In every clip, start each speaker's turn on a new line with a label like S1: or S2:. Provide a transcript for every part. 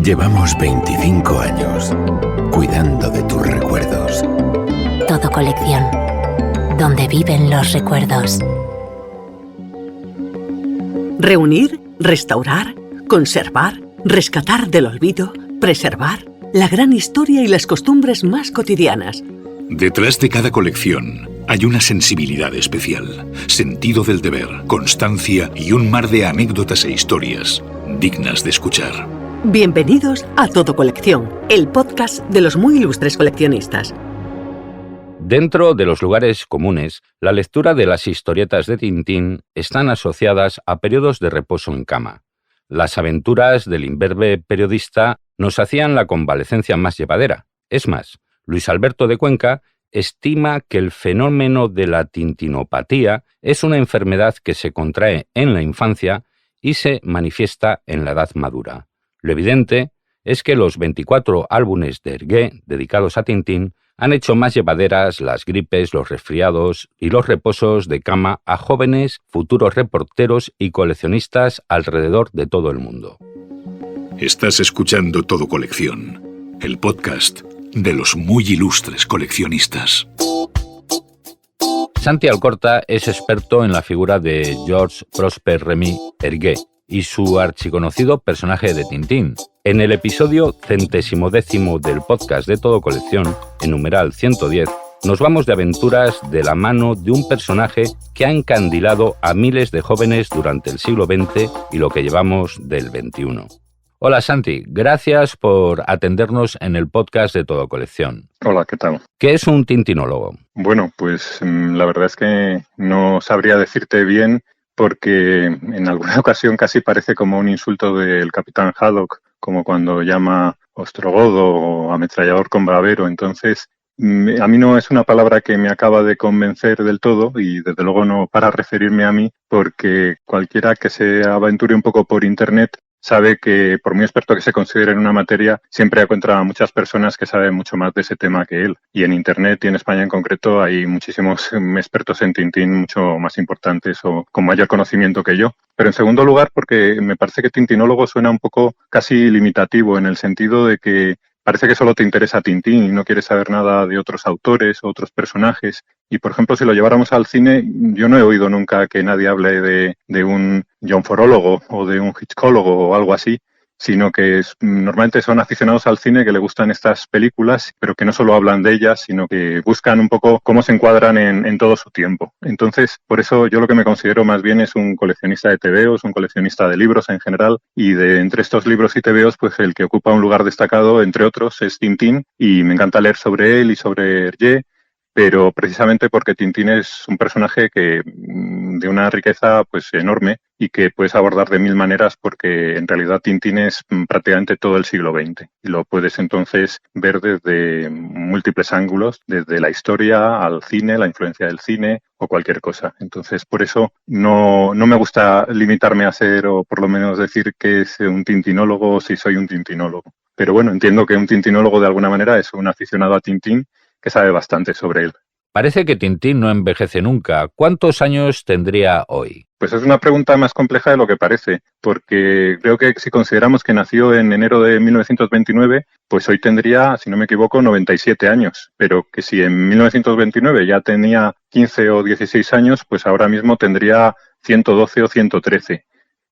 S1: Llevamos 25 años cuidando de tus recuerdos.
S2: Todo Colección, donde viven los recuerdos.
S3: Reunir, restaurar, conservar, rescatar del olvido, preservar la gran historia y las costumbres más cotidianas.
S4: Detrás de cada colección hay una sensibilidad especial, sentido del deber, constancia y un mar de anécdotas e historias dignas de escuchar.
S3: Bienvenidos a Todo Colección, el podcast de los muy ilustres coleccionistas.
S5: Dentro de los lugares comunes, la lectura de las historietas de Tintín están asociadas a periodos de reposo en cama. Las aventuras del imberbe periodista nos hacían la convalecencia más llevadera. Es más, Luis Alberto de Cuenca estima que el fenómeno de la tintinopatía es una enfermedad que se contrae en la infancia y se manifiesta en la edad madura. Lo evidente es que los 24 álbumes de Hergé dedicados a Tintín han hecho más llevaderas las gripes, los resfriados y los reposos de cama a jóvenes, futuros reporteros y coleccionistas alrededor de todo el mundo.
S4: Estás escuchando Todo Colección, el podcast de los muy ilustres coleccionistas.
S5: Santi Alcorta es experto en la figura de Georges Prosper Rémy Hergé y su archiconocido personaje de Tintín. En el episodio 110 del podcast de Todo Colección, en numeral 110, nos vamos de aventuras de la mano de un personaje que ha encandilado a miles de jóvenes durante el siglo XX y lo que llevamos del XXI. Hola Santi, gracias por atendernos en el podcast de Todo Colección.
S6: Hola, ¿qué tal?
S5: ¿Qué es un tintinólogo?
S6: Bueno, pues la verdad es que no sabría decirte bien porque en alguna ocasión casi parece como un insulto del capitán Haddock, como cuando llama ostrogodo o ametrallador con bravero. Entonces, a mí no es una palabra que me acaba de convencer del todo y desde luego no para referirme a mí, porque cualquiera que se aventure un poco por internet sabe que, por muy experto que se considere en una materia, siempre encuentra a muchas personas que saben mucho más de ese tema que él. Y en Internet y en España en concreto hay muchísimos expertos en Tintín mucho más importantes o con mayor conocimiento que yo. Pero en segundo lugar, porque me parece que tintinólogo suena un poco casi limitativo en el sentido de que parece que solo te interesa Tintín y no quieres saber nada de otros autores o otros personajes. Y, por ejemplo, si lo lleváramos al cine, yo no he oído nunca que nadie hable de un John Forólogo o de un Hitchcólogo o algo así, sino que normalmente son aficionados al cine que le gustan estas películas, pero que no solo hablan de ellas, sino que buscan un poco cómo se encuadran en todo su tiempo. Entonces, por eso yo lo que me considero más bien es un coleccionista de tebeos, un coleccionista de libros en general, y entre estos libros y tebeos, pues el que ocupa un lugar destacado, entre otros, es Tintín, y me encanta leer sobre él y sobre Hergé, pero precisamente porque Tintín es un personaje que de una riqueza pues enorme y que puedes abordar de mil maneras porque en realidad Tintín es prácticamente todo el siglo XX y lo puedes entonces ver desde múltiples ángulos, desde la historia al cine, la influencia del cine o cualquier cosa. Entonces por eso no me gusta limitarme a ser o por lo menos decir que es un tintinólogo o si soy un tintinólogo. Pero bueno, entiendo que un tintinólogo de alguna manera es un aficionado a Tintín que sabe bastante sobre él.
S5: Parece que Tintín no envejece nunca. ¿Cuántos años tendría hoy?
S6: Pues es una pregunta más compleja de lo que parece, porque creo que si consideramos que nació en enero de 1929, pues hoy tendría, si no me equivoco, 97 años. Pero que si en 1929 ya tenía 15 o 16 años, pues ahora mismo tendría 112 o 113.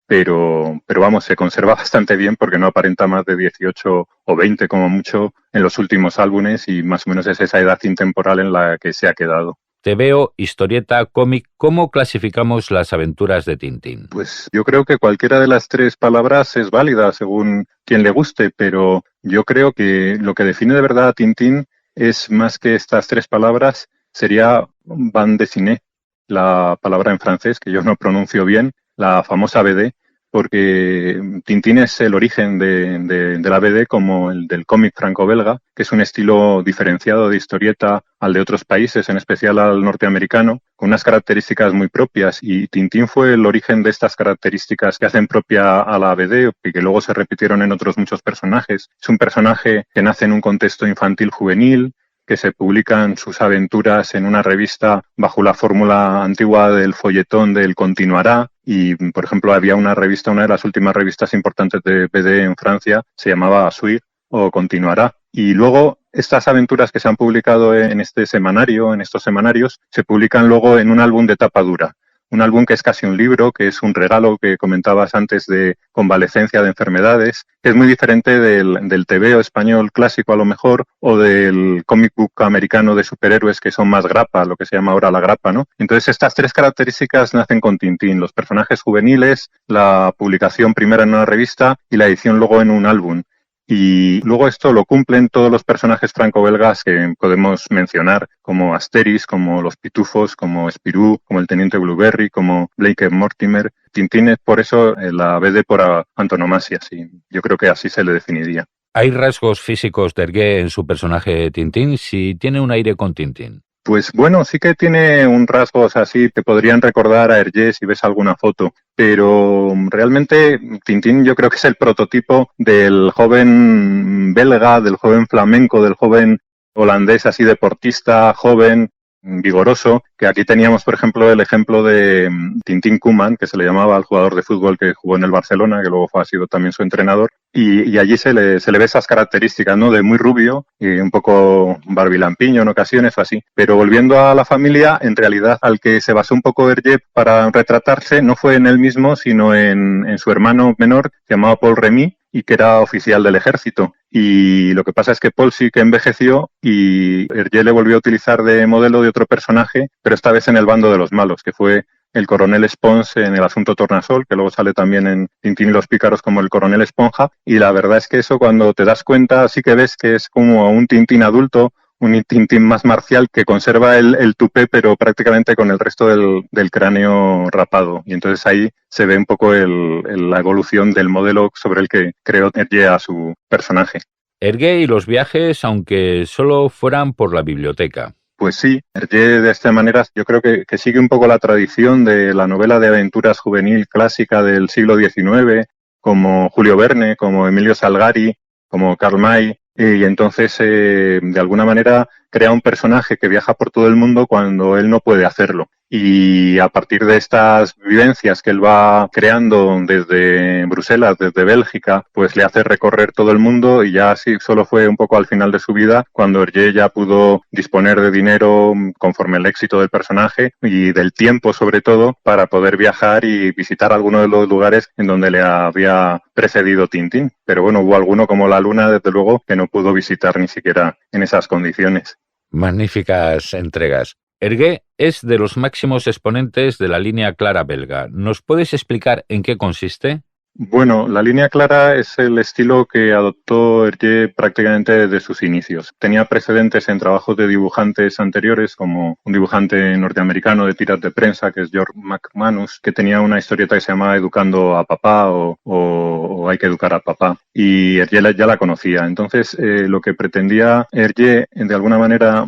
S6: Pero vamos, se conserva bastante bien porque no aparenta más de 18 o 20 como mucho en los últimos álbumes y más o menos es esa edad intemporal en la que se ha quedado.
S5: Tebeo, historieta, cómic, ¿cómo clasificamos las aventuras de Tintín?
S6: Pues yo creo que cualquiera de las tres palabras es válida según quien le guste, pero yo creo que lo que define de verdad a Tintín es más que estas tres palabras, sería bande dessinée, la palabra en francés que yo no pronuncio bien, la famosa BD, porque Tintín es el origen de la BD como el del cómic franco-belga, que es un estilo diferenciado de historieta al de otros países, en especial al norteamericano, con unas características muy propias. Y Tintín fue el origen de estas características que hacen propia a la BD y que luego se repitieron en otros muchos personajes. Es un personaje que nace en un contexto infantil-juvenil, que se publican sus aventuras en una revista bajo la fórmula antigua del folletón del continuará, Y, por ejemplo, había una revista, una de las últimas revistas importantes de BD en Francia, se llamaba Suir o Continuará. Y luego estas aventuras que se han publicado en este semanario, en estos semanarios, se publican luego en un álbum de tapa dura. Un álbum que es casi un libro, que es un regalo que comentabas antes de convalecencia de enfermedades, que es muy diferente del tebeo español clásico a lo mejor, o del comic book americano de superhéroes que son más grapa, lo que se llama ahora la grapa, ¿no? Entonces estas tres características nacen con Tintín, los personajes juveniles, la publicación primera en una revista y la edición luego en un álbum. Y luego esto lo cumplen todos los personajes franco-belgas que podemos mencionar, como Asterix, como los Pitufos, como Spirou, como el Teniente Blueberry, como Blake Mortimer. Tintín es por eso la BD por antonomasia, sí. Yo creo que así se le definiría.
S5: ¿Hay rasgos físicos de Hergé en su personaje Tintín? Si tiene un aire con Tintín.
S6: Pues bueno, sí que tiene un rasgo así, te podrían recordar a Hergé si ves alguna foto, pero realmente Tintín yo creo que es el prototipo del joven belga, del joven flamenco, del joven holandés así deportista, joven, vigoroso, que aquí teníamos, por ejemplo, el ejemplo de Tintín Koeman, que se le llamaba al jugador de fútbol que jugó en el Barcelona, que luego ha sido también su entrenador, y allí se le ve esas características, ¿no? De muy rubio y un poco barbilampiño en ocasiones o así. Pero volviendo a la familia, en realidad al que se basó un poco Hergé para retratarse no fue en él mismo, sino en su hermano menor, que se llamaba Paul Remy, y que era oficial del ejército. Y lo que pasa es que Paul sí que envejeció y Hergé le volvió a utilizar de modelo de otro personaje, pero esta vez en el bando de los malos, que fue el coronel Spons en el asunto Tornasol, que luego sale también en Tintín y los pícaros como el coronel Esponja. Y la verdad es que eso, cuando te das cuenta, sí que ves que es como un Tintín adulto, un Tintín más marcial que conserva el tupé, pero prácticamente con el resto del cráneo rapado. Y entonces ahí se ve un poco la evolución del modelo sobre el que creó Hergé a su personaje.
S5: Hergé y los viajes, aunque solo fueran por la biblioteca.
S6: Pues sí, Hergé de esta manera yo creo que sigue un poco la tradición de la novela de aventuras juvenil clásica del siglo XIX, como Julio Verne, como Emilio Salgari, como Karl May. Y entonces, de alguna manera, crea un personaje que viaja por todo el mundo cuando él no puede hacerlo. Y a partir de estas vivencias que él va creando desde Bruselas, desde Bélgica, pues le hace recorrer todo el mundo, y ya así solo fue un poco al final de su vida cuando Hergé ya pudo disponer de dinero conforme al éxito del personaje y del tiempo sobre todo para poder viajar y visitar algunos de los lugares en donde le había precedido Tintín. Pero bueno, hubo alguno como la Luna, desde luego, que no pudo visitar ni siquiera en esas condiciones.
S5: Magníficas entregas. Hergé es de los máximos exponentes de la línea clara belga. ¿Nos puedes explicar en qué consiste?
S6: Bueno, la línea clara es el estilo que adoptó Hergé prácticamente desde sus inicios. Tenía precedentes en trabajos de dibujantes anteriores, como un dibujante norteamericano de tiras de prensa, que es George McManus, que tenía una historieta que se llamaba Educando a Papá o Hay que educar a papá. Y Hergé ya la conocía. Entonces, lo que pretendía Hergé, de alguna manera,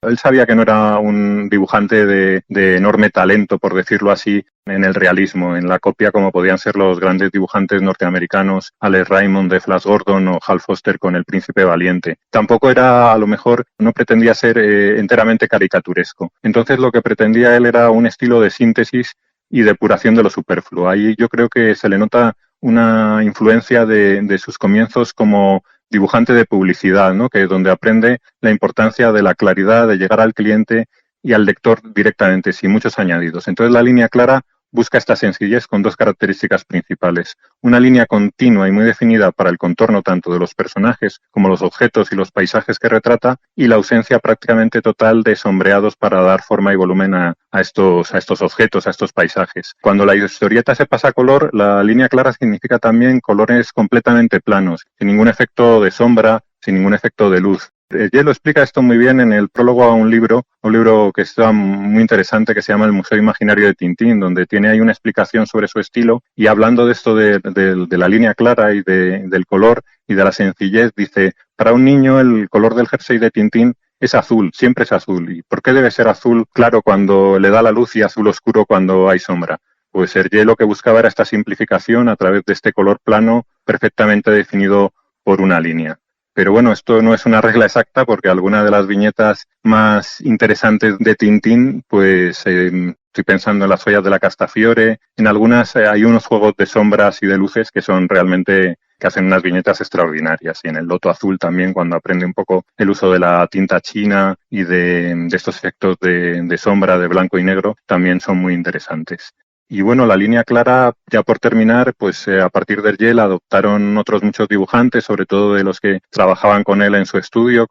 S6: él sabía que no era un dibujante de enorme talento, por decirlo así, en el realismo, en la copia como podían ser los grandes dibujantes norteamericanos, Alex Raymond de Flash Gordon o Hal Foster con El Príncipe Valiente. Tampoco era, a lo mejor, no pretendía ser enteramente caricaturesco. Entonces lo que pretendía él era un estilo de síntesis y depuración de lo superfluo. Ahí yo creo que se le nota una influencia de sus comienzos como dibujante de publicidad, ¿no? Que es donde aprende la importancia de la claridad, de llegar al cliente y al lector directamente, sin muchos añadidos. Entonces la línea clara busca esta sencillez con dos características principales. Una línea continua y muy definida para el contorno tanto de los personajes como los objetos y los paisajes que retrata, y la ausencia prácticamente total de sombreados para dar forma y volumen a estos objetos, a estos paisajes. Cuando la historieta se pasa a color, la línea clara significa también colores completamente planos, sin ningún efecto de sombra, sin ningún efecto de luz. Hergé lo explica esto muy bien en el prólogo a un libro que está muy interesante, que se llama El Museo Imaginario de Tintín, donde tiene ahí una explicación sobre su estilo, y hablando de esto de la línea clara y del color y de la sencillez, dice: para un niño el color del jersey de Tintín es azul, siempre es azul. ¿Y por qué debe ser azul claro cuando le da la luz y azul oscuro cuando hay sombra? Pues Hergé lo que buscaba era esta simplificación a través de este color plano perfectamente definido por una línea. Pero bueno, esto no es una regla exacta, porque algunas de las viñetas más interesantes de Tintín pues Estoy pensando en las ollas de la Castafiore. En algunas hay unos juegos de sombras y de luces que son realmente, que hacen unas viñetas extraordinarias. Y en el Loto Azul también, cuando aprende un poco el uso de la tinta china y de estos efectos de sombra, de blanco y negro, también son muy interesantes. Y bueno, la línea clara, ya por terminar, pues a partir de Hergé la adoptaron otros muchos dibujantes, sobre todo de los que trabajaban con él en su estudio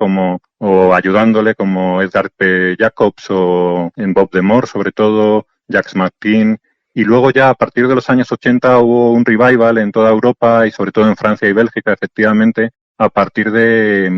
S6: o ayudándole, como Edgar P. Jacobs o en Bob de Moor, sobre todo, Jacques Martin. Y luego ya a partir de los años 80 hubo un revival en toda Europa y sobre todo en Francia y Bélgica, efectivamente, a partir de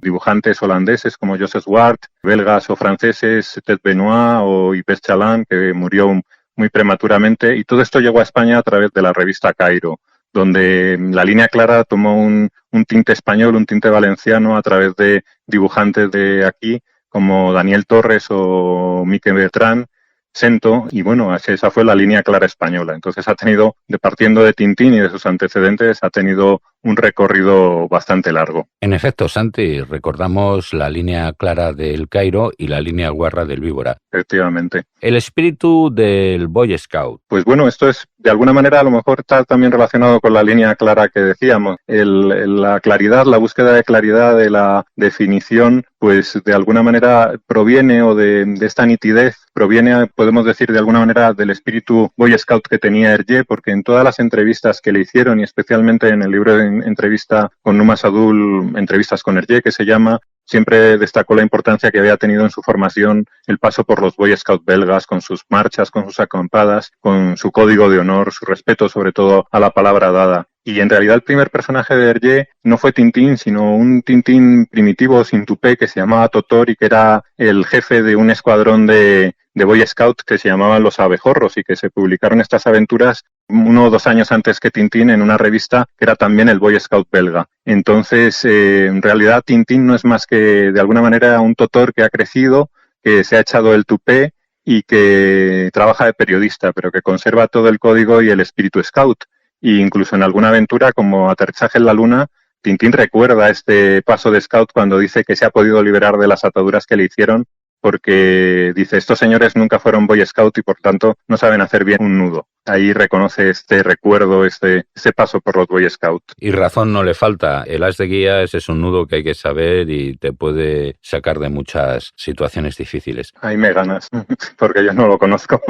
S6: dibujantes holandeses como Joseph Ward, belgas o franceses, Ted Benoit o Yves Chaland, que murió muy prematuramente, y todo esto llegó a España a través de la revista Cairo, donde la línea clara tomó un tinte español, un tinte valenciano a través de dibujantes de aquí, como Daniel Torres o Miquel Bertrán, Sento, y bueno, esa fue la línea clara española. Entonces partiendo de Tintín y de sus antecedentes, ha tenido un recorrido bastante largo.
S5: En efecto, Santi, recordamos la línea clara del Cairo y la línea guarra del Víbora.
S6: Efectivamente.
S5: El espíritu del Boy Scout.
S6: Pues bueno, esto es, de alguna manera, a lo mejor está también relacionado con la línea clara que decíamos. La claridad, la búsqueda de claridad de la definición, pues de alguna manera proviene, o de esta nitidez, proviene, podemos decir, de alguna manera del espíritu Boy Scout que tenía Hergé, porque en todas las entrevistas que le hicieron, y especialmente en el libro de entrevista con Numa Sadul, Entrevistas con Hergé, que se llama, siempre destacó la importancia que había tenido en su formación el paso por los Boy Scouts belgas, con sus marchas, con sus acampadas, con su código de honor, su respeto sobre todo a la palabra dada. Y en realidad el primer personaje de Hergé no fue Tintín, sino un Tintín primitivo sin tupé que se llamaba Totor y que era el jefe de un escuadrón de Boy Scouts que se llamaban los Abejorros, y que se publicaron estas aventuras 1 o 2 años antes que Tintín en una revista que era también el Boy Scout belga. Entonces, en realidad Tintín no es más que de alguna manera un Totor que ha crecido, que se ha echado el tupé y que trabaja de periodista, pero que conserva todo el código y el espíritu scout. E incluso en alguna aventura como Aterrizaje en la Luna, Tintín recuerda este paso de scout cuando dice que se ha podido liberar de las ataduras que le hicieron, porque dice, estos señores nunca fueron Boy Scout y por tanto no saben hacer bien un nudo. Ahí reconoce este recuerdo, este paso por los Boy Scouts.
S5: Y razón no le falta. El as de guías es un nudo que hay que saber y te puede sacar de muchas situaciones difíciles.
S6: Ahí me ganas, porque yo no lo conozco.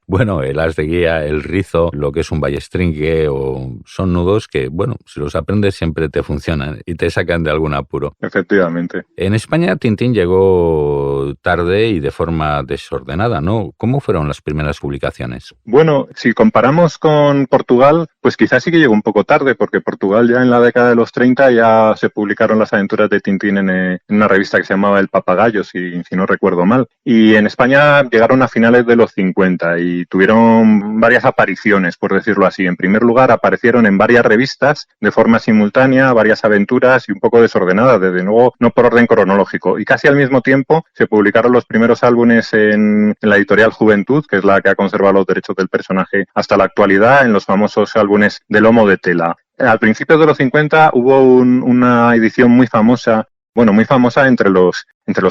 S5: Bueno, el as de guía, el rizo, lo que es un ballestrinque, o son nudos que, bueno, si los aprendes siempre te funcionan y te sacan de algún apuro.
S6: Efectivamente.
S5: En España Tintín llegó tarde y de forma desordenada, ¿no? ¿Cómo fueron las primeras publicaciones?
S6: Bueno, si comparamos con Portugal, pues quizás sí que llegó un poco tarde, porque Portugal ya en la década de los 30 ya se publicaron las aventuras de Tintín en una revista que se llamaba El Papagayo, si no recuerdo mal. Y en España llegaron a finales de los 50 y tuvieron varias apariciones, por decirlo así. En primer lugar, aparecieron en varias revistas de forma simultánea, varias aventuras y un poco desordenadas, desde luego no por orden cronológico. Y casi al mismo tiempo se publicaron los primeros álbumes en la editorial Juventud, que es la que ha conservado los derechos del personaje hasta la actualidad, en los famosos álbumes de lomo de tela. Al principio de los 50 hubo una edición muy famosa entre los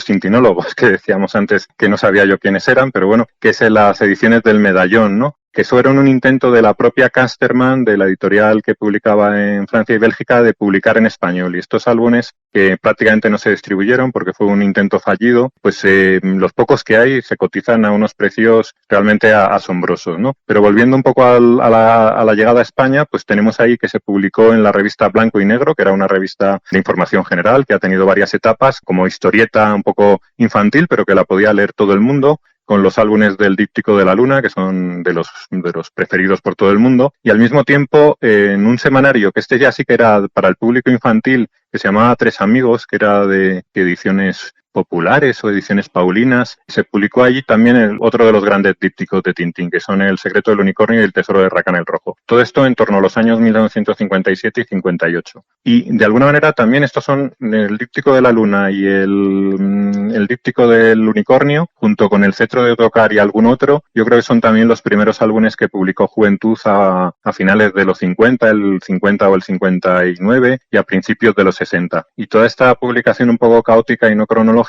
S6: tintinólogos, que decíamos antes que no sabía yo quiénes eran, pero bueno, que es las ediciones del Medallón, ¿no? Que fueron un intento de la propia Casterman, de la editorial que publicaba en Francia y Bélgica, de publicar en español. Y estos álbumes, que prácticamente no se distribuyeron porque fue un intento fallido, pues los pocos que hay se cotizan a unos precios realmente asombrosos, ¿no? Pero volviendo un poco a la llegada a España, pues tenemos ahí que se publicó en la revista Blanco y Negro, que era una revista de información general que ha tenido varias etapas, como historieta un poco infantil, pero que la podía leer todo el mundo, con los álbumes del Díptico de la Luna, que son de los preferidos por todo el mundo, y al mismo tiempo en un semanario, que este ya sí que era para el público infantil, que se llamaba Tres Amigos, que era de ediciones populares o ediciones paulinas. Se publicó allí también otro de los grandes dípticos de Tintín, que son El secreto del unicornio y El tesoro de Racán el Rojo. Todo esto en torno a los años 1957 y 58. Y de alguna manera también estos son el díptico de la luna y el díptico del unicornio, junto con El cetro de Ottokar y algún otro. Yo creo que son también los primeros álbumes que publicó Juventud a finales de los 50, el 50 o el 59, y a principios de los 60. Y toda esta publicación un poco caótica y no cronológica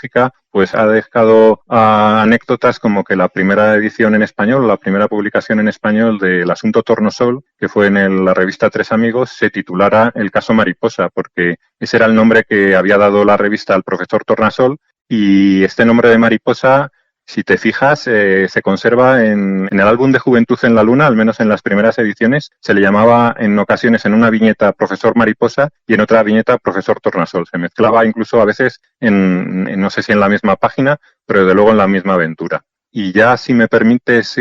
S6: pues ha dejado anécdotas como que la primera edición en español, la primera publicación en español del asunto Tornasol, que fue en la revista Tres Amigos, se titulara El caso Mariposa, porque ese era el nombre que había dado la revista al profesor Tornasol, y este nombre de Mariposa, si te fijas, se conserva en el álbum de Juventud en la Luna, al menos en las primeras ediciones, se le llamaba en ocasiones en una viñeta Profesor Mariposa y en otra viñeta Profesor Tornasol. Se mezclaba incluso a veces no sé si en la misma página, pero desde luego en la misma aventura. Y ya, si me permites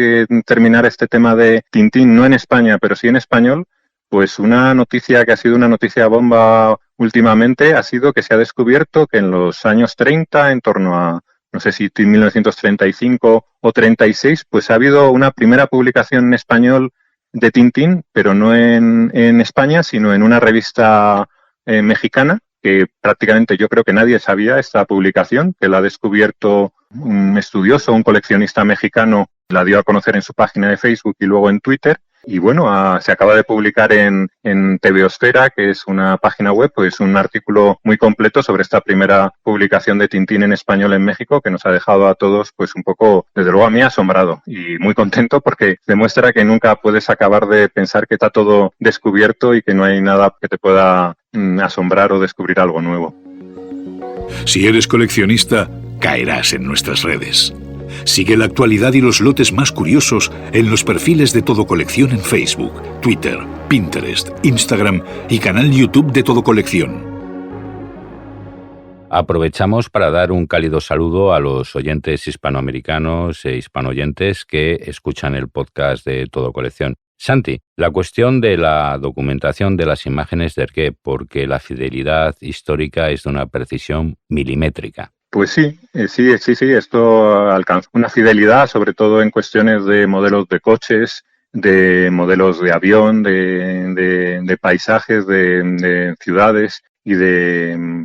S6: terminar este tema de Tintín, no en España, pero sí en español, pues una noticia que ha sido una noticia bomba últimamente ha sido que se ha descubierto que en los años 30, en torno a no sé si en 1935 o 36, pues ha habido una primera publicación en español de Tintín, pero no en España, sino en una revista mexicana, que prácticamente yo creo que nadie sabía esta publicación, que la ha descubierto un estudioso, un coleccionista mexicano, la dio a conocer en su página de Facebook y luego en Twitter. Y bueno, se acaba de publicar en TVOsfera, que es una página web, pues un artículo muy completo sobre esta primera publicación de Tintín en español en México, que nos ha dejado a todos pues un poco, desde luego a mí, asombrado y muy contento, porque demuestra que nunca puedes acabar de pensar que está todo descubierto y que no hay nada que te pueda asombrar o descubrir algo nuevo.
S4: Si eres coleccionista, caerás en nuestras redes. Sigue la actualidad y los lotes más curiosos en los perfiles de Todo Colección en Facebook, Twitter, Pinterest, Instagram y canal YouTube de Todo Colección.
S5: Aprovechamos para dar un cálido saludo a los oyentes hispanoamericanos e hispanoyentes que escuchan el podcast de Todo Colección. Santi, la cuestión de la documentación de las imágenes de Hergé, porque la fidelidad histórica es de una precisión milimétrica.
S6: Pues sí, esto alcanzó una fidelidad, sobre todo en cuestiones de modelos de coches, de modelos de avión, de paisajes, de ciudades y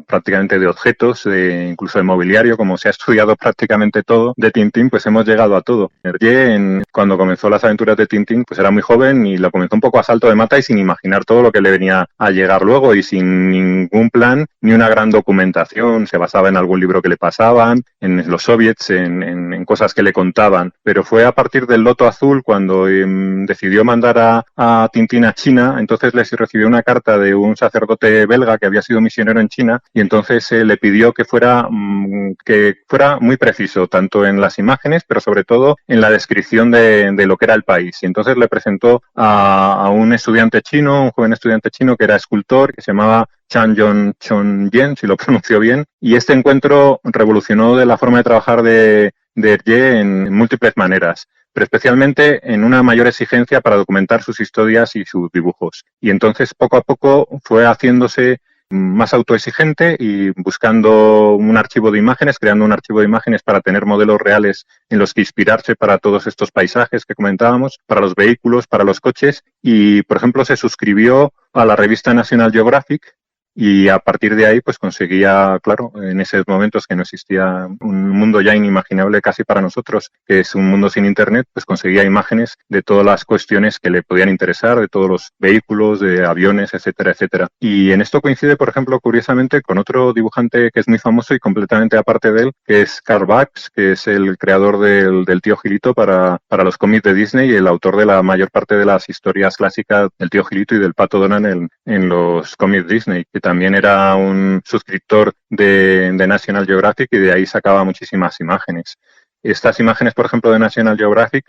S6: prácticamente de objetos, incluso de mobiliario, como se ha estudiado prácticamente todo de Tintín, pues hemos llegado a todo. Hergé, cuando comenzó las aventuras de Tintín, pues era muy joven y lo comenzó un poco a salto de mata y sin imaginar todo lo que le venía a llegar luego y sin ningún plan ni una gran documentación. Se basaba en algún libro que le pasaban, en los soviets, en cosas que le contaban. Pero fue a partir del Loto Azul cuando decidió mandar a Tintín a China. Entonces les recibió una carta de un sacerdote belga que había sido misionero en China y entonces le pidió que fuera muy preciso, tanto en las imágenes, pero sobre todo en la descripción de lo que era el país. Y entonces le presentó a un estudiante chino, un joven estudiante chino que era escultor, que se llamaba Chan Chon-yen, si lo pronuncio bien, y este encuentro revolucionó de la forma de trabajar de Hergé en múltiples maneras, pero especialmente en una mayor exigencia para documentar sus historias y sus dibujos. Y entonces poco a poco fue haciéndose más autoexigente y buscando un archivo de imágenes, creando un archivo de imágenes para tener modelos reales en los que inspirarse para todos estos paisajes que comentábamos, para los vehículos, para los coches. Y, por ejemplo, se suscribió a la revista National Geographic y a partir de ahí pues conseguía, claro, en esos momentos que no existía un mundo ya inimaginable casi para nosotros, que es un mundo sin internet, pues conseguía imágenes de todas las cuestiones que le podían interesar, de todos los vehículos, de aviones, etcétera, etcétera. Y en esto coincide, por ejemplo, curiosamente, con otro dibujante que es muy famoso y completamente aparte de él, que es Carl Barks, que es el creador del Tío Gilito para los cómics de Disney y el autor de la mayor parte de las historias clásicas del Tío Gilito y del Pato Donald en los cómics Disney, que también era un suscriptor de National Geographic y de ahí sacaba muchísimas imágenes. Estas imágenes, por ejemplo, de National Geographic,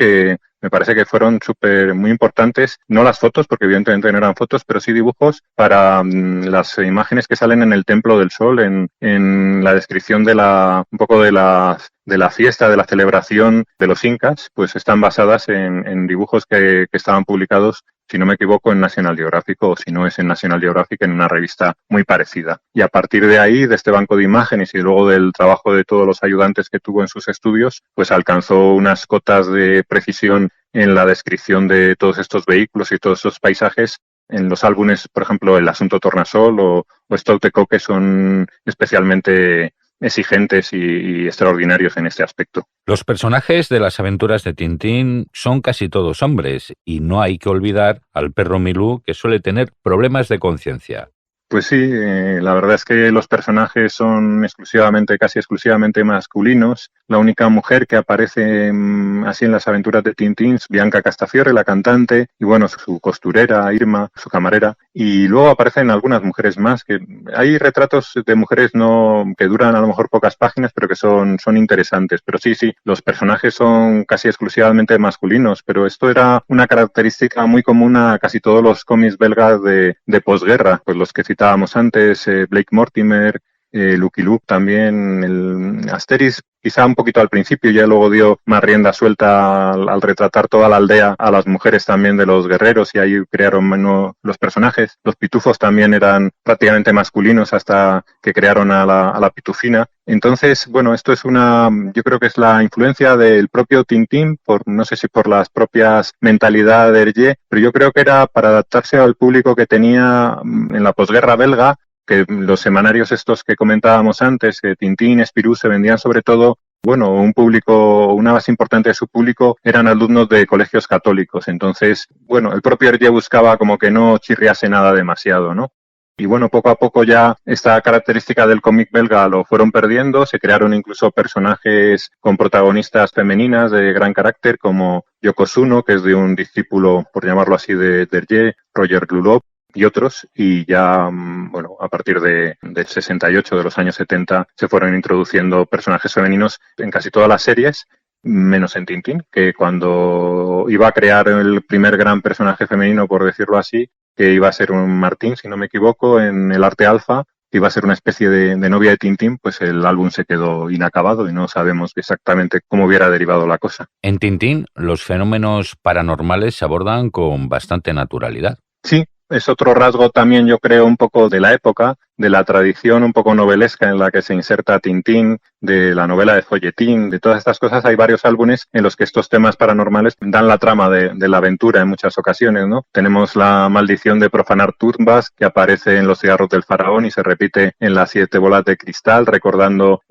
S6: me parece que fueron muy importantes, no las fotos, porque evidentemente no eran fotos, pero sí dibujos para las imágenes que salen en el Templo del Sol, en la descripción un poco de la fiesta, de la celebración de los incas, pues están basadas en dibujos que estaban publicados, si no me equivoco, en National Geographic, o si no es en National Geographic, en una revista muy parecida. Y a partir de ahí, de este banco de imágenes y luego del trabajo de todos los ayudantes que tuvo en sus estudios, pues alcanzó unas cotas de precisión en la descripción de todos estos vehículos y todos esos paisajes en los álbumes, por ejemplo, El Asunto Tornasol o Stouteco, que son especialmente exigentes y extraordinarios en este aspecto.
S5: Los personajes de las aventuras de Tintín son casi todos hombres y no hay que olvidar al perro Milú, que suele tener problemas de conciencia.
S6: Pues sí, la verdad es que los personajes son casi exclusivamente masculinos. La única mujer que aparece así en las aventuras de Tintín es Bianca Castafiore, la cantante, y bueno, su costurera, Irma, su camarera. Y luego aparecen algunas mujeres más, que hay retratos de mujeres que duran a lo mejor pocas páginas, pero que son interesantes. Pero sí, los personajes son casi exclusivamente masculinos, pero esto era una característica muy común a casi todos los cómics belgas de posguerra, pues los que citábamos antes, Blake Mortimer, Lucky Luke también, el Asterix quizá un poquito al principio, ya luego dio más rienda suelta al retratar toda la aldea a las mujeres también de los guerreros, y ahí crearon los personajes. Los pitufos también eran prácticamente masculinos hasta que crearon a la pitufina. Entonces, bueno, esto es yo creo que es la influencia del propio Tintín, no sé si por las propias mentalidades de Hergé, pero yo creo que era para adaptarse al público que tenía en la posguerra belga, que los semanarios estos que comentábamos antes, que Tintín, Spirou se vendían sobre todo, bueno, una base importante de su público eran alumnos de colegios católicos. Entonces, bueno, el propio Hergé buscaba como que no chirriase nada demasiado, ¿no? Y bueno, poco a poco ya esta característica del cómic belga lo fueron perdiendo, se crearon incluso personajes con protagonistas femeninas de gran carácter como Yokosuno, que es de un discípulo, por llamarlo así, de Hergé, Roger Glulop, y otros, y ya, bueno, a partir del 68, de los años 70, se fueron introduciendo personajes femeninos en casi todas las series, menos en Tintín, que cuando iba a crear el primer gran personaje femenino, por decirlo así, que iba a ser un Martín, si no me equivoco, en el Arte Alfa, que iba a ser una especie de novia de Tintín, pues el álbum se quedó inacabado y no sabemos exactamente cómo hubiera derivado la cosa.
S5: En Tintín, los fenómenos paranormales se abordan con bastante naturalidad.
S6: Sí, es otro rasgo también, yo creo, un poco de la época, de la tradición un poco novelesca en la que se inserta Tintín, de la novela de folletín, de todas estas cosas. Hay varios álbumes en los que estos temas paranormales dan la trama de la aventura en muchas ocasiones, ¿no? Tenemos la maldición de profanar tumbas, que aparece en Los cigarros del faraón y se repite en Las 7 bolas de cristal, recordando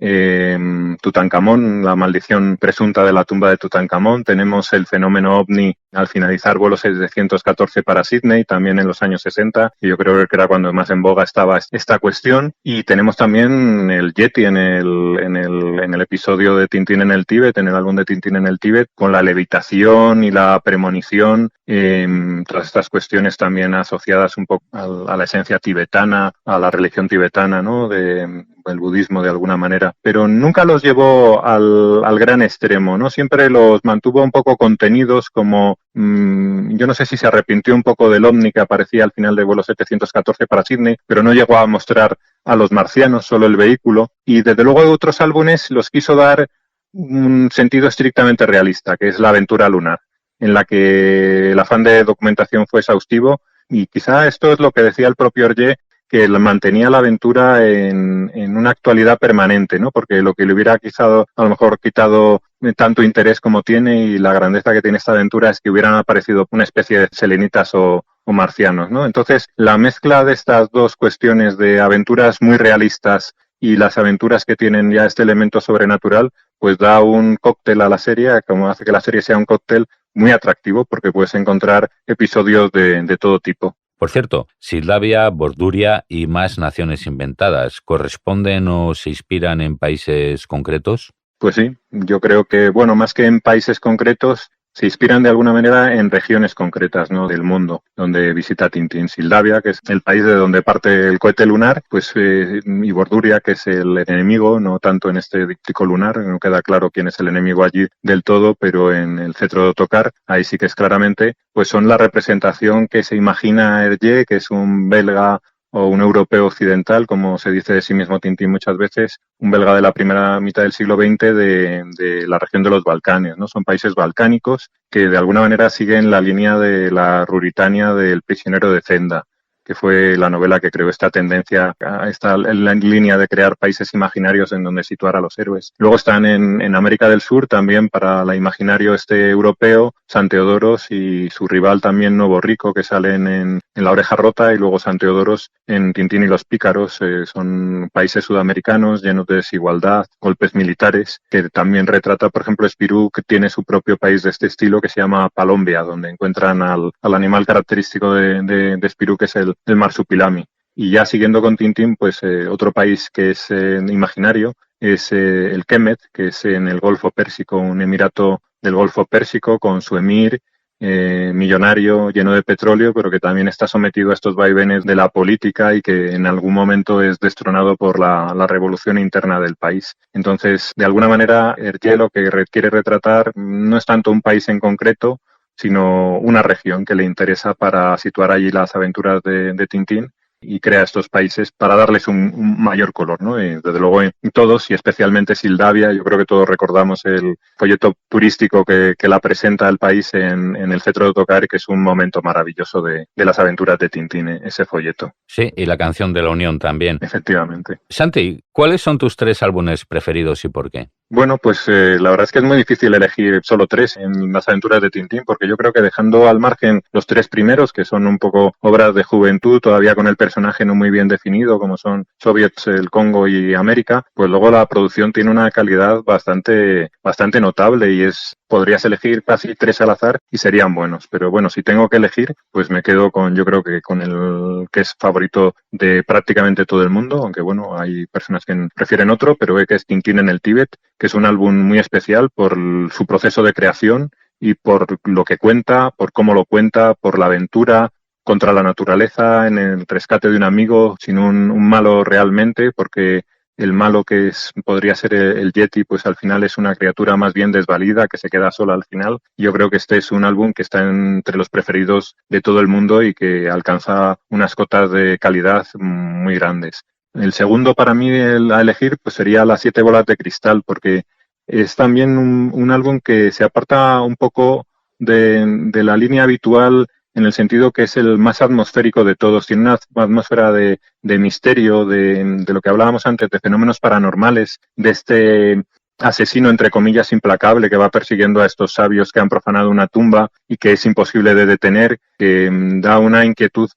S6: Tutankamón, la maldición presunta de la tumba de Tutankamón. Tenemos el fenómeno ovni al finalizar vuelo 714 para Sydney, también en los años 60, y yo creo que era cuando más en boga estaba esta cuestión. Y tenemos también el Yeti en el episodio de Tintín en el Tíbet, en el álbum de Tintín en el Tíbet, con la levitación y la premonición, todas estas cuestiones también asociadas un poco a la esencia tibetana, a la religión tibetana, ¿no? El budismo de alguna manera, pero nunca los llevó al gran extremo, ¿no? Siempre los mantuvo un poco contenidos, como yo no sé si se arrepintió un poco del ovni que aparecía al final de vuelo 714 para Sydney, pero no llegó a mostrar a los marcianos, solo el vehículo, y desde luego otros álbumes los quiso dar un sentido estrictamente realista, que es la aventura lunar, en la que el afán de documentación fue exhaustivo, y quizá esto es lo que decía el propio Hergé, que mantenía la aventura en una actualidad permanente, ¿no? Porque lo que le hubiera quizá a lo mejor quitado tanto interés como tiene, y la grandeza que tiene esta aventura, es que hubieran aparecido una especie de selenitas o marcianos, ¿no? Entonces, la mezcla de estas dos cuestiones de aventuras muy realistas y las aventuras que tienen ya este elemento sobrenatural, pues da un cóctel a la serie, como hace que la serie sea un cóctel muy atractivo, porque puedes encontrar episodios de todo tipo.
S5: Por cierto, Sildavia, Borduria y más naciones inventadas, ¿corresponden o se inspiran en países concretos?
S6: Pues sí, yo creo que, bueno, más que en países concretos, se inspiran de alguna manera en regiones concretas, ¿no?, del mundo, donde visita Tintín. Sildavia, que es el país de donde parte el cohete lunar, pues y Borduria, que es el enemigo, no tanto en este díptico lunar, no queda claro quién es el enemigo allí del todo, pero en el cetro de Ottokar, ahí sí que es claramente, pues son la representación que se imagina Hergé, que es un belga o un europeo occidental, como se dice de sí mismo Tintín muchas veces, un belga de la primera mitad del siglo XX de la región de los Balcanes, ¿no? Son países balcánicos que de alguna manera siguen la línea de la Ruritania del prisionero de Zenda, que fue la novela que creó esta tendencia, esta línea de crear países imaginarios en donde situar a los héroes. Luego están en América del Sur también, para el imaginario europeo, San Teodoros y su rival también Novo Rico, que salen en La oreja rota, y luego San Teodoros en Tintín y los pícaros. Son países sudamericanos llenos de desigualdad, golpes militares, que también retrata, por ejemplo, Spirou, que tiene su propio país de este estilo, que se llama Palombia, donde encuentran al animal característico de Spirou, que es el marsupilami. Y ya siguiendo con Tintín, pues otro país que es imaginario es el Kemet, que es en el Golfo Pérsico, un emirato del Golfo Pérsico con su emir, millonario, lleno de petróleo, pero que también está sometido a estos vaivenes de la política y que en algún momento es destronado por la revolución interna del país. Entonces, de alguna manera, Hergé lo que quiere retratar no es tanto un país en concreto, sino una región que le interesa para situar allí las aventuras de Tintín, y crea estos países para darles un mayor color, ¿no? Y desde luego en todos, y especialmente Sildavia, yo creo que todos recordamos el folleto turístico que la presenta al país en el Cetro de Ottokar, que es un momento maravilloso de las aventuras de Tintín, ese folleto.
S5: Sí, y la canción de la Unión también.
S6: Efectivamente.
S5: Santi, ¿cuáles son tus 3 álbumes preferidos y por qué?
S6: Bueno, pues la verdad es que es muy difícil elegir solo 3 en las aventuras de Tintín, porque yo creo que dejando al margen los 3 primeros, que son un poco obras de juventud, todavía con el personaje no muy bien definido, como son Soviets, el Congo y América, pues luego la producción tiene una calidad bastante notable y podrías elegir casi 3 al azar y serían buenos. Pero bueno, si tengo que elegir, pues me quedo yo creo que con el que es favorito de prácticamente todo el mundo, aunque bueno, hay personas que prefieren otro, pero que es Tintín en el Tíbet, que es un álbum muy especial por su proceso de creación y por lo que cuenta, por cómo lo cuenta, por la aventura contra la naturaleza, en el rescate de un amigo sin un malo realmente, porque el malo podría ser el Yeti, pues al final es una criatura más bien desvalida que se queda sola al final. Yo creo que este es un álbum que está entre los preferidos de todo el mundo y que alcanza unas cotas de calidad muy grandes. El segundo para mí a elegir pues sería Las 7 bolas de cristal, porque es también un álbum que se aparta un poco de la línea habitual, en el sentido que es el más atmosférico de todos. Tiene una atmósfera de misterio, de lo que hablábamos antes, de fenómenos paranormales, de este asesino, entre comillas, implacable que va persiguiendo a estos sabios que han profanado una tumba y que es imposible de detener, que da una inquietud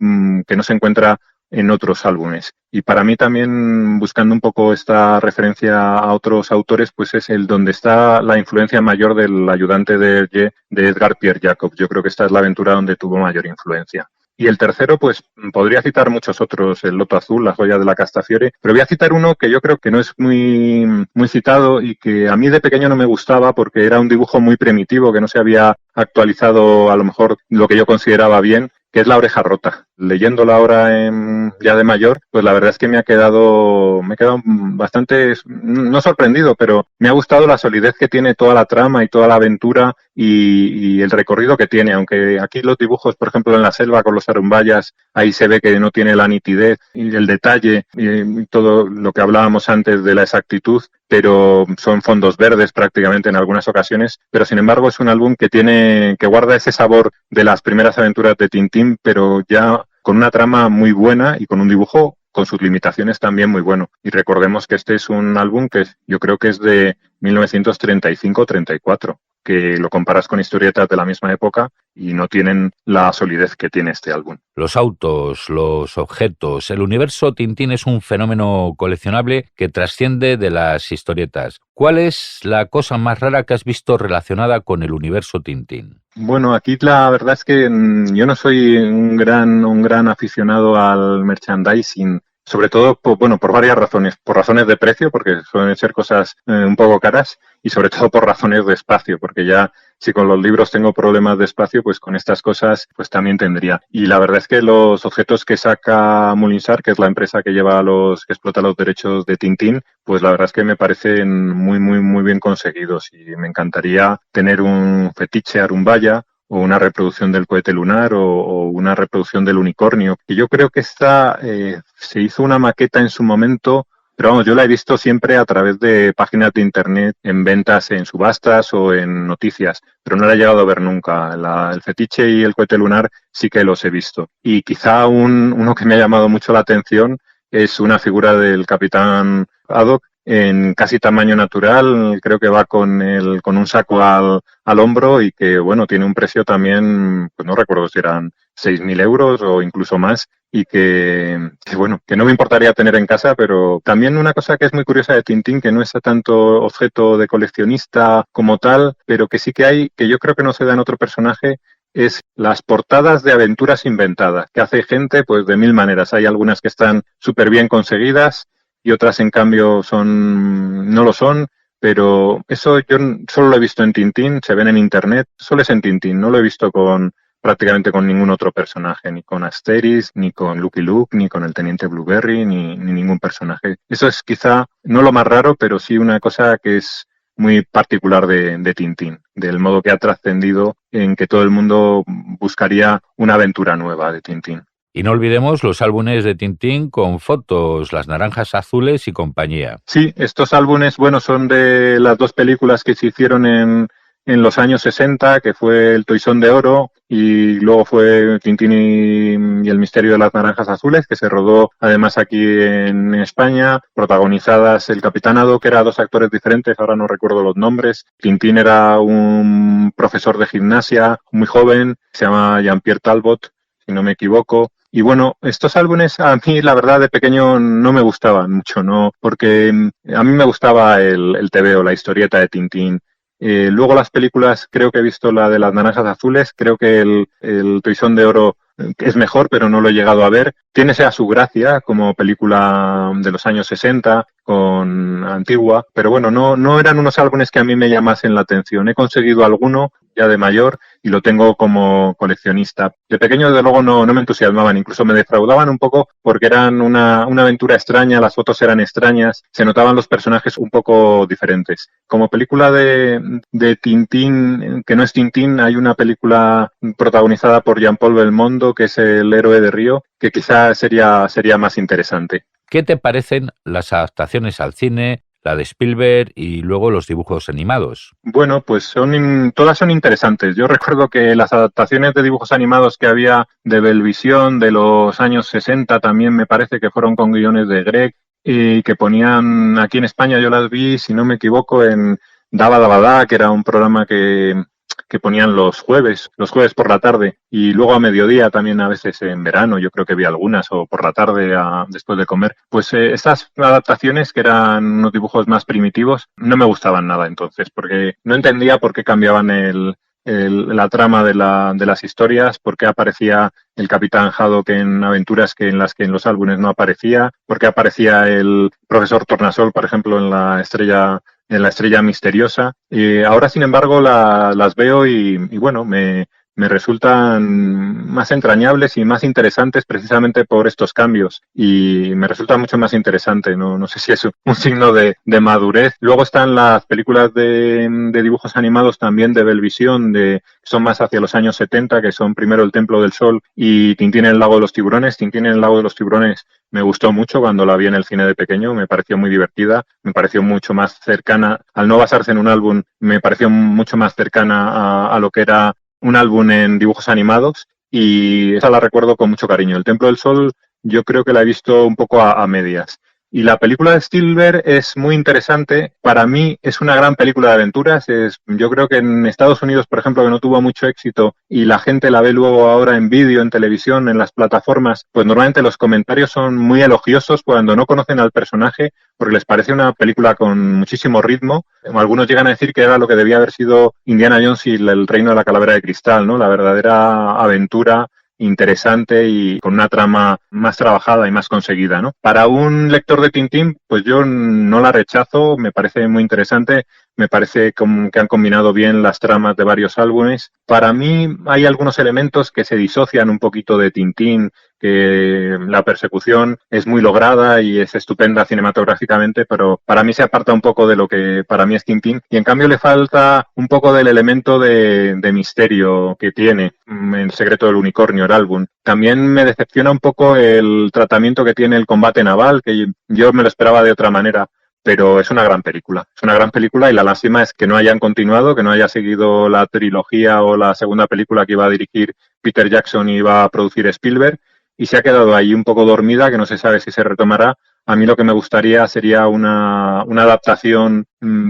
S6: que no se encuentra en otros álbumes. Y para mí también, buscando un poco esta referencia a otros autores, pues es donde está la influencia mayor del ayudante de Hergé, de Edgar Pierre Jacob. Yo creo que esta es la aventura donde tuvo mayor influencia. Y el tercero, pues podría citar muchos otros, El Loto Azul, La joya de la Castafiore, pero voy a citar uno que yo creo que no es muy citado y que a mí de pequeño no me gustaba porque era un dibujo muy primitivo, que no se había actualizado a lo mejor lo que yo consideraba bien, que es La oreja rota. Leyéndola ahora ya de mayor, pues la verdad es que me he quedado bastante, no sorprendido, pero me ha gustado la solidez que tiene toda la trama y toda la aventura y el recorrido que tiene, aunque aquí los dibujos, por ejemplo, en la selva con los arumbayas, ahí se ve que no tiene la nitidez y el detalle y todo lo que hablábamos antes de la exactitud, pero son fondos verdes prácticamente en algunas ocasiones, pero sin embargo es un álbum que guarda ese sabor de las primeras aventuras de Tintín, pero ya con una trama muy buena y con un dibujo con sus limitaciones también muy bueno. Y recordemos que este es un álbum que yo creo que es de 1935-34, que lo comparas con historietas de la misma época y no tienen la solidez que tiene este álbum.
S5: Los autos, los objetos, el universo Tintín es un fenómeno coleccionable que trasciende de las historietas. ¿Cuál es la cosa más rara que has visto relacionada con el universo Tintín?
S6: Bueno, aquí la verdad es que yo no soy un gran aficionado al merchandising, sobre todo por varias razones. Por razones de precio, porque suelen ser cosas un poco caras, y sobre todo por razones de espacio, porque ya si con los libros tengo problemas de espacio, pues con estas cosas pues también tendría. Y la verdad es que los objetos que saca Mulinsart, que es la empresa que explota los derechos de Tintín, pues la verdad es que me parecen muy bien conseguidos y me encantaría tener un fetiche arumbaya o una reproducción del cohete lunar o una reproducción del unicornio. Y yo creo que esta se hizo una maqueta en su momento, pero vamos, yo la he visto siempre a través de páginas de internet, en ventas, en subastas o en noticias, pero no la he llegado a ver nunca. El fetiche y el cohete lunar sí que los he visto. Y quizá uno que me ha llamado mucho la atención es una figura del Capitán Haddock en casi tamaño natural, creo que va con un saco al hombro y que, bueno, tiene un precio también, pues no recuerdo si eran 6.000 euros o incluso más, y que no me importaría tener en casa, pero también una cosa que es muy curiosa de Tintín, que no es tanto objeto de coleccionista como tal, pero que sí que hay, que yo creo que no se da en otro personaje, es las portadas de aventuras inventadas, que hace gente pues de mil maneras. Hay algunas que están súper bien conseguidas y otras en cambio no lo son, pero eso yo solo lo he visto en Tintín, se ven en internet, solo es en Tintín, no lo he visto prácticamente con ningún otro personaje, ni con Asterix, ni con Lucky Luke, ni con el Teniente Blueberry, ni ningún personaje. Eso es quizá no lo más raro, pero sí una cosa que es muy particular de Tintín, del modo que ha trascendido en que todo el mundo buscaría una aventura nueva de Tintín.
S5: Y no olvidemos los álbumes de Tintín con fotos, Las Naranjas Azules y compañía.
S6: Sí, estos álbumes, bueno, son de las dos películas que se hicieron en los años 60, que fue El Toisón de Oro, y luego fue Tintín y el Misterio de las Naranjas Azules, que se rodó además aquí en España, protagonizadas el Capitán Haddock, que era dos actores diferentes, ahora no recuerdo los nombres. Tintín era un profesor de gimnasia muy joven, se llama Jean-Pierre Talbot, si no me equivoco. Y bueno, estos álbumes a mí, la verdad, de pequeño no me gustaban mucho, ¿no? Porque a mí me gustaba el TVO, la historieta de Tintín. Luego las películas, creo que he visto la de Las Naranjas Azules, creo que el Toisón de Oro es mejor, pero no lo he llegado a ver. Tiene sea su gracia como película de los años 60, con antigua, pero bueno, no eran unos álbumes que a mí me llamasen la atención. He conseguido alguno ya de mayor y lo tengo como coleccionista. De pequeño, desde luego, no me entusiasmaban, incluso me defraudaban un poco porque eran una aventura extraña, las fotos eran extrañas, se notaban los personajes un poco diferentes. Como película de Tintín, que no es Tintín, hay una película protagonizada por Jean-Paul Belmondo, que es El héroe de Río, que quizás sería más interesante.
S5: ¿Qué te parecen las adaptaciones al cine, la de Spielberg y luego los dibujos animados?
S6: Bueno, pues todas son interesantes. Yo recuerdo que las adaptaciones de dibujos animados que había de Belvisión de los años 60 también me parece que fueron con guiones de Greg y que ponían aquí en España, yo las vi, si no me equivoco, en Daba Daba Da, que era un programa que ponían los jueves por la tarde y luego a mediodía también a veces en verano, yo creo que vi algunas, o por la tarde después de comer. Pues estas adaptaciones, que eran unos dibujos más primitivos, no me gustaban nada entonces, porque no entendía por qué cambiaban la trama de las historias, por qué aparecía el Capitán Haddock en aventuras en las que en los álbumes no aparecía, por qué aparecía el profesor Tornasol, por ejemplo, en la estrella misteriosa. Ahora, sin embargo, las veo y bueno, me resultan más entrañables y más interesantes precisamente por estos cambios. Y me resulta mucho más interesante. No sé si es un signo de madurez. Luego están las películas de dibujos animados también de Belvisión, que son más hacia los años 70, que son primero El Templo del Sol y Tintín en el Lago de los Tiburones. Tintín en el Lago de los Tiburones me gustó mucho cuando la vi en el cine de pequeño, me pareció muy divertida, me pareció mucho más cercana, al no basarse en un álbum, me pareció mucho más cercana a lo que era un álbum en dibujos animados, y esa la recuerdo con mucho cariño. El Templo del Sol yo creo que la he visto un poco a medias. Y la película de Spielberg es muy interesante. Para mí es una gran película de aventuras. Yo creo que en Estados Unidos, por ejemplo, que no tuvo mucho éxito y la gente la ve luego ahora en vídeo, en televisión, en las plataformas, pues normalmente los comentarios son muy elogiosos cuando no conocen al personaje, porque les parece una película con muchísimo ritmo. Algunos llegan a decir que era lo que debía haber sido Indiana Jones y el Reino de la Calavera de Cristal, ¿no? La verdadera aventura interesante y con una trama más trabajada y más conseguida, ¿no? Para un lector de Tintín, pues yo no la rechazo, me parece muy interesante, me parece que han combinado bien las tramas de varios álbumes. Para mí hay algunos elementos que se disocian un poquito de Tintín, que la persecución es muy lograda y es estupenda cinematográficamente, pero para mí se aparta un poco de lo que para mí es Tintín, y en cambio le falta un poco del elemento de misterio que tiene El secreto del unicornio, el álbum. También me decepciona un poco el tratamiento que tiene el combate naval, que yo me lo esperaba de otra manera. Pero es una gran película. Es una gran película y la lástima es que no hayan continuado, que no haya seguido la trilogía o la segunda película que iba a dirigir Peter Jackson y iba a producir Spielberg, y se ha quedado ahí un poco dormida, que no se sabe si se retomará. A mí lo que me gustaría sería una adaptación,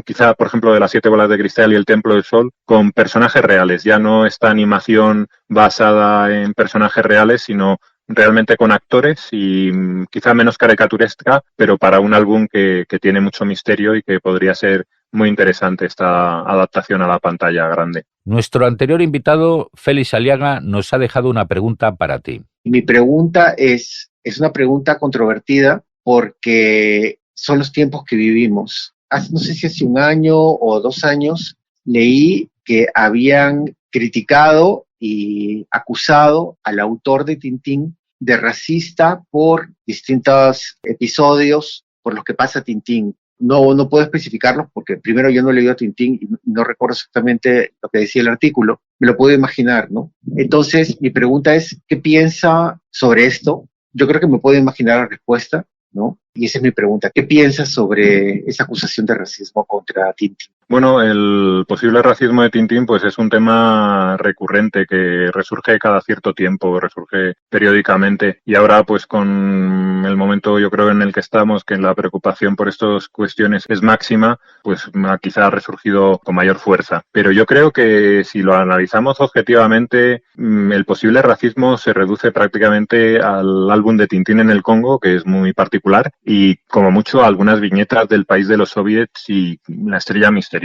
S6: quizá, por ejemplo, de Las Siete Bolas de Cristal y El Templo del Sol, con personajes reales. Ya no esta animación basada en personajes reales, sino realmente con actores y quizá menos caricaturesca, pero para un álbum que tiene mucho misterio y que podría ser muy interesante esta adaptación a la pantalla grande.
S5: Nuestro anterior invitado, Félix Aliaga, nos ha dejado una pregunta para ti.
S7: Mi pregunta es una pregunta controvertida porque son los tiempos que vivimos. No sé si hace 1 año o 2 años leí que habían criticado y acusado al autor de Tintín de racista por distintos episodios por los que pasa Tintín. No puedo especificarlos porque primero yo no he leído Tintín y no recuerdo exactamente lo que decía el artículo. Me lo puedo imaginar, ¿no? Entonces, mi pregunta es, ¿qué piensa sobre esto? Yo creo que me puedo imaginar la respuesta, ¿no? Y esa es mi pregunta. ¿Qué piensas sobre esa acusación de racismo contra Tintín?
S6: Bueno, el posible racismo de Tintín pues es un tema recurrente que resurge cada cierto tiempo, resurge periódicamente y ahora pues con el momento yo creo en el que estamos, que la preocupación por estas cuestiones es máxima, pues quizá ha resurgido con mayor fuerza. Pero yo creo que si lo analizamos objetivamente, el posible racismo se reduce prácticamente al álbum de Tintín en el Congo, que es muy particular, y como mucho a algunas viñetas del país de los soviets y la estrella misteriosa.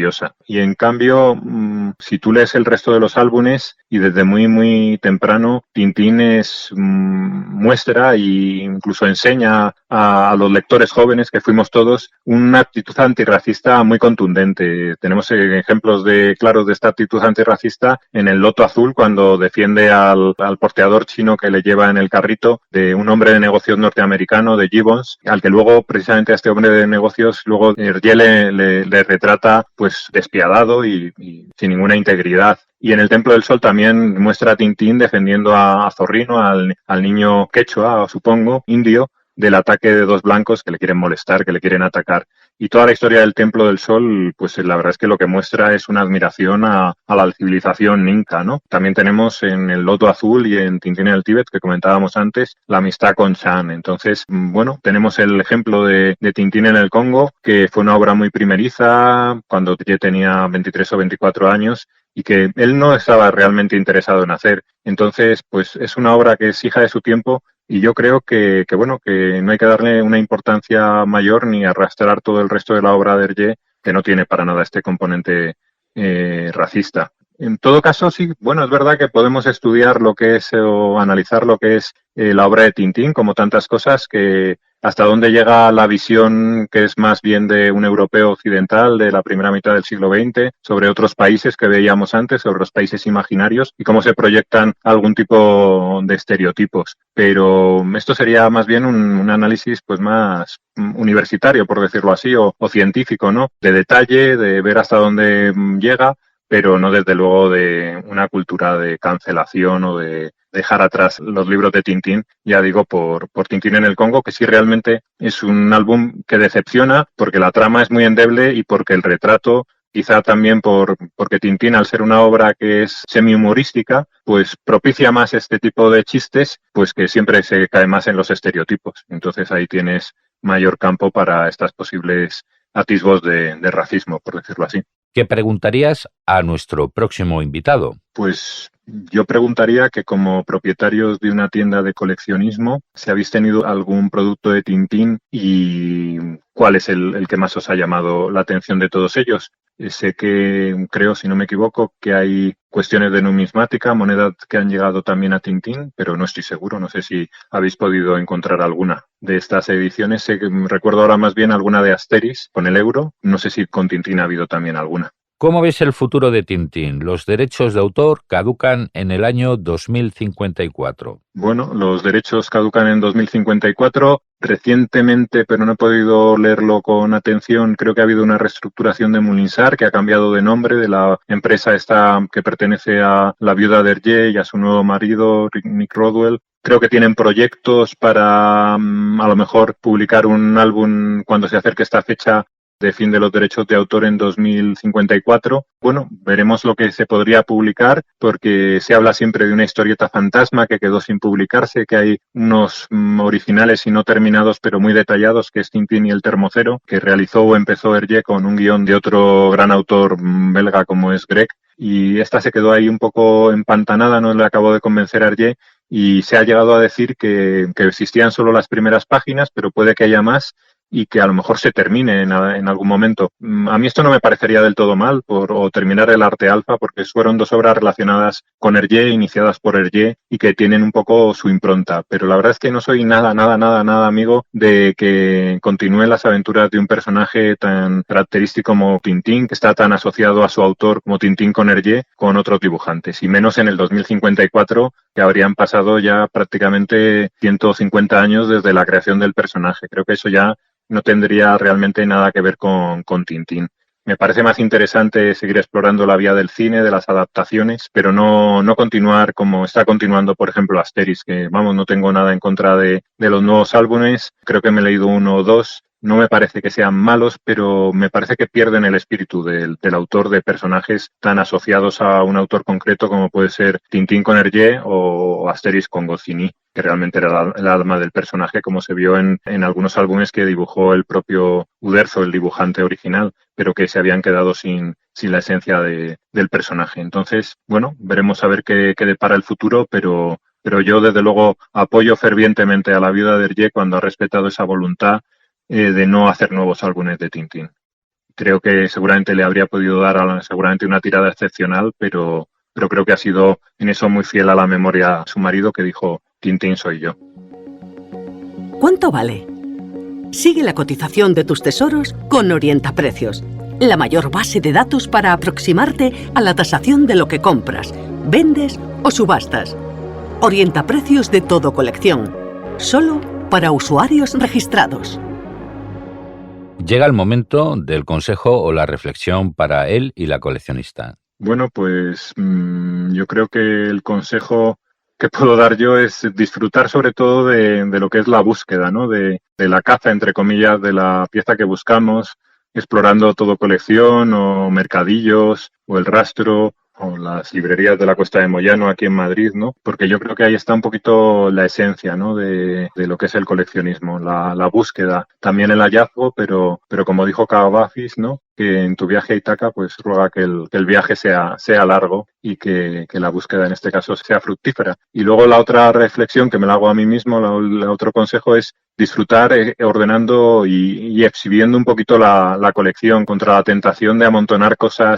S6: Y en cambio, si tú lees el resto de los álbumes y desde muy temprano, Tintín muestra e incluso enseña a los lectores jóvenes que fuimos todos una actitud antirracista muy contundente. Tenemos ejemplos claros de esta actitud antirracista en el Loto Azul, cuando defiende al porteador chino que le lleva en el carrito, de un hombre de negocios norteamericano, de Gibbons, al que luego precisamente a este hombre de negocios luego Hergé le retrata pues despiadado y sin ninguna integridad. Y en el Templo del Sol también muestra a Tintín defendiendo a Zorrino, al niño quechua, supongo, indio, del ataque de 2 blancos que le quieren molestar, que le quieren atacar. Y toda la historia del Templo del Sol, pues la verdad es que lo que muestra es una admiración a la civilización inca, ¿no? También tenemos en el Loto Azul y en Tintín en el Tíbet, que comentábamos antes, la amistad con Chan. Entonces, bueno, tenemos el ejemplo de Tintín en el Congo, que fue una obra muy primeriza, cuando ya tenía 23 o 24 años, y que él no estaba realmente interesado en hacer. Entonces, pues es una obra que es hija de su tiempo. Y yo creo que no hay que darle una importancia mayor ni arrastrar todo el resto de la obra de Hergé, que no tiene para nada este componente racista. En todo caso, sí, bueno, es verdad que podemos estudiar lo que es o analizar lo que es la obra de Tintín, como tantas cosas, que hasta dónde llega la visión que es más bien de un europeo occidental de la primera mitad del siglo XX sobre otros países que veíamos antes, sobre los países imaginarios y cómo se proyectan algún tipo de estereotipos. Pero esto sería más bien un análisis pues más universitario, por decirlo así, o científico, ¿no? De detalle, de ver hasta dónde llega, pero no desde luego de una cultura de cancelación o de dejar atrás los libros de Tintín, ya digo, por Tintín en el Congo, que sí realmente es un álbum que decepciona porque la trama es muy endeble y porque el retrato, quizá también porque Tintín, al ser una obra que es semi-humorística, pues propicia más este tipo de chistes, pues que siempre se cae más en los estereotipos. Entonces ahí tienes mayor campo para estas posibles atisbos de racismo, por decirlo así.
S5: ¿Qué preguntarías a nuestro próximo invitado?
S6: Pues yo preguntaría que como propietarios de una tienda de coleccionismo, si habéis tenido algún producto de Tintín y cuál es el que más os ha llamado la atención de todos ellos. Sé que, creo, si no me equivoco, que hay cuestiones de numismática, monedas que han llegado también a Tintín, pero no estoy seguro, no sé si habéis podido encontrar alguna de estas ediciones. Sé que recuerdo ahora más bien alguna de Asterix con el euro, no sé si con Tintín ha habido también alguna.
S5: ¿Cómo ves el futuro de Tintín? Los derechos de autor caducan en el año 2054.
S6: Bueno, los derechos caducan en 2054. Recientemente, pero no he podido leerlo con atención, creo que ha habido una reestructuración de Moulinsart, que ha cambiado de nombre, de la empresa esta que pertenece a la viuda de Hergé y a su nuevo marido, Nick Rodwell. Creo que tienen proyectos para a lo mejor publicar un álbum cuando se acerque esta fecha de fin de los derechos de autor en 2054. Bueno, veremos lo que se podría publicar, porque se habla siempre de una historieta fantasma que quedó sin publicarse, que hay unos originales y no terminados, pero muy detallados, que es Tintín y el Termocero, que realizó o empezó Hergé con un guión de otro gran autor belga como es Greg, y esta se quedó ahí un poco empantanada, no le acabó de convencer a Hergé, y se ha llegado a decir que existían solo las primeras páginas, pero puede que haya más, y que a lo mejor se termine en algún momento. A mí esto no me parecería del todo mal, o terminar el arte alfa, porque fueron 2 obras relacionadas con Hergé, iniciadas por Hergé, y que tienen un poco su impronta. Pero la verdad es que no soy nada amigo de que continúen las aventuras de un personaje tan característico como Tintín, que está tan asociado a su autor como Tintín con Hergé, con otros dibujantes, y menos en el 2054, que habrían pasado ya prácticamente 150 años desde la creación del personaje. Creo que eso ya no tendría realmente nada que ver con Tintín. Me parece más interesante seguir explorando la vía del cine, de las adaptaciones, pero no continuar como está continuando, por ejemplo, Asterix, que vamos, no tengo nada en contra de los nuevos álbumes. Creo que me he leído 1 o 2. No me parece que sean malos, pero me parece que pierden el espíritu del autor, de personajes tan asociados a un autor concreto como puede ser Tintín con Hergé o Asterix con Goscinny, que realmente era el alma del personaje, como se vio en algunos álbumes que dibujó el propio Uderzo, el dibujante original, pero que se habían quedado sin la esencia del personaje. Entonces, bueno, veremos a ver qué depara el futuro, pero yo desde luego apoyo fervientemente a la viuda de Hergé cuando ha respetado esa voluntad de no hacer nuevos álbumes de Tintín. Creo que seguramente le habría podido dar seguramente una tirada excepcional, pero creo que ha sido en eso muy fiel a la memoria a su marido, que dijo: Tintín soy yo.
S3: ¿Cuánto vale? Sigue la cotización de tus tesoros con Orientaprecios, la mayor base de datos para aproximarte a la tasación de lo que compras, vendes o subastas. Orientaprecios de Todo Colección, solo para usuarios registrados.
S5: Llega el momento del consejo o la reflexión para él y la coleccionista.
S6: Bueno, pues yo creo que el consejo que puedo dar yo es disfrutar sobre todo de lo que es la búsqueda, ¿no? De la caza, entre comillas, de la pieza que buscamos, explorando Todo Colección o mercadillos o El Rastro o las librerías de la Cuesta de Moyano aquí en Madrid, ¿no? Porque yo creo que ahí está un poquito la esencia, ¿no? De lo que es el coleccionismo, la búsqueda, también el hallazgo, pero como dijo Cavafis, ¿no? Que en tu viaje a Ítaca, pues ruega que el viaje sea largo y que la búsqueda en este caso sea fructífera. Y luego la otra reflexión que me la hago a mí mismo, el otro consejo es disfrutar ordenando y exhibiendo un poquito la colección contra la tentación de amontonar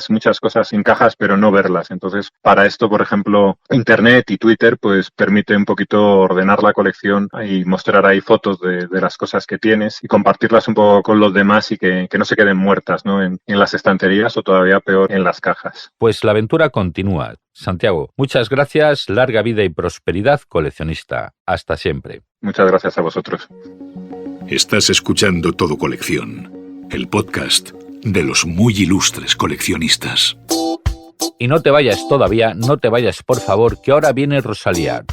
S6: muchas cosas en cajas, pero no verlas. Entonces, para esto, por ejemplo, Internet y Twitter, pues permite un poquito ordenar la colección y mostrar ahí fotos de las cosas que tienes y compartirlas un poco con los demás y que no se queden muertas, ¿no? En las estanterías o todavía peor en las cajas.
S5: Pues la aventura continúa. Santiago, muchas gracias, larga vida y prosperidad, coleccionista. Hasta siempre.
S6: Muchas gracias a vosotros.
S4: Estás escuchando Todo Colección, el podcast de los muy ilustres coleccionistas.
S5: Y no te vayas todavía, no te vayas por favor, que ahora viene Rosalía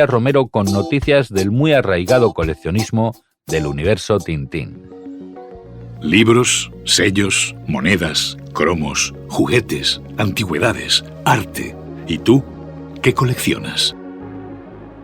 S5: Romero con noticias del muy arraigado coleccionismo del universo Tintín.
S4: Libros, sellos, monedas, cromos, juguetes, antigüedades, arte. ¿Y tú qué coleccionas?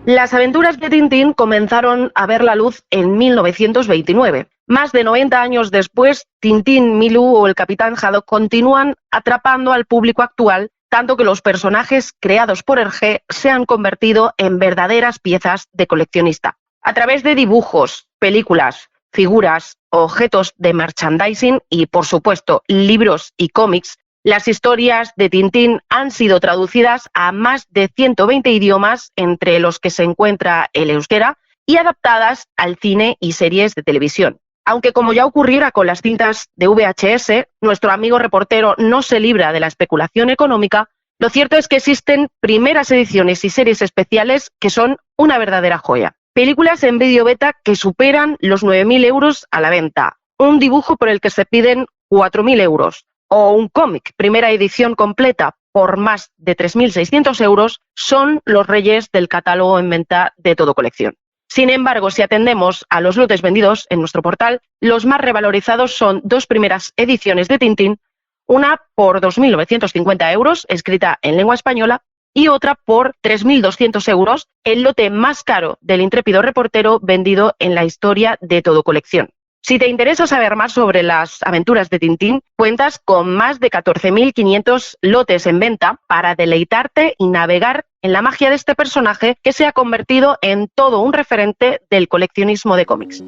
S8: Las aventuras de Tintín comenzaron a ver la luz en 1929. Más de 90 años después, Tintín, Milú o el Capitán Haddock continúan atrapando al público actual, tanto que los personajes creados por Hergé se han convertido en verdaderas piezas de coleccionista. A través de dibujos, películas, figuras, objetos de merchandising y, por supuesto, libros y cómics, las historias de Tintín han sido traducidas a más de 120 idiomas, entre los que se encuentra el euskera, y adaptadas al cine y series de televisión. Aunque, como ya ocurriera con las cintas de VHS, nuestro amigo reportero no se libra de la especulación económica, lo cierto es que existen primeras ediciones y series especiales que son una verdadera joya. Películas en vídeo beta que superan los 9.000 euros a la venta, un dibujo por el que se piden 4.000 euros, o un cómic, primera edición completa, por más de 3.600 euros, son los reyes del catálogo en venta de Todo Colección. Sin embargo, si atendemos a los lotes vendidos en nuestro portal, los más revalorizados son 2 primeras ediciones de Tintín, una por 2.950 euros, escrita en lengua española, y otra por 3.200 euros, el lote más caro del intrépido reportero vendido en la historia de Todo Colección. Si te interesa saber más sobre las aventuras de Tintín, cuentas con más de 14.500 lotes en venta para deleitarte y navegar en la magia de este personaje que se ha convertido en todo un referente del coleccionismo de cómics.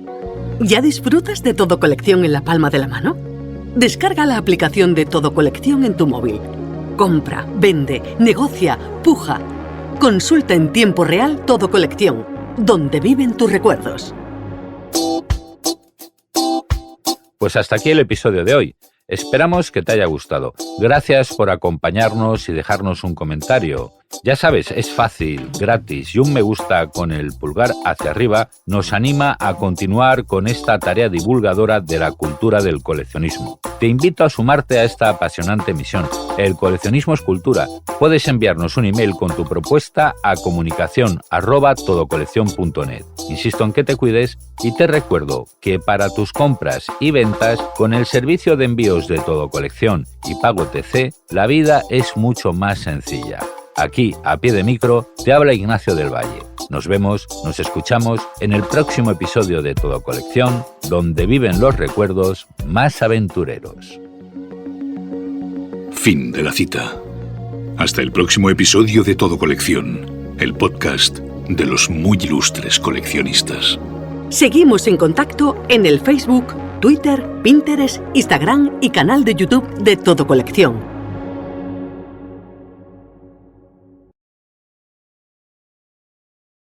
S3: ¿Ya disfrutas de Todo Colección en la palma de la mano? Descarga la aplicación de Todo Colección en tu móvil. Compra, vende, negocia, puja. Consulta en tiempo real Todo Colección, donde viven tus recuerdos.
S5: Pues hasta aquí el episodio de hoy. Esperamos que te haya gustado. Gracias por acompañarnos y dejarnos un comentario. Ya sabes, es fácil, gratis y un me gusta con el pulgar hacia arriba nos anima a continuar con esta tarea divulgadora de la cultura del coleccionismo. Te invito a sumarte a esta apasionante misión. El coleccionismo es cultura. Puedes enviarnos un email con tu propuesta a comunicación@todocoleccion.net. Insisto en que te cuides y te recuerdo que para tus compras y ventas, con el servicio de envíos de Todo Colección y Pago TC, la vida es mucho más sencilla. Aquí, a pie de micro, te habla Ignacio del Valle. Nos vemos, nos escuchamos en el próximo episodio de Todo Colección, donde viven los recuerdos más aventureros.
S4: Fin de la cita. Hasta el próximo episodio de Todo Colección, el podcast de los muy ilustres coleccionistas.
S3: Seguimos en contacto en el Facebook, Twitter, Pinterest, Instagram y canal de YouTube de Todo Colección.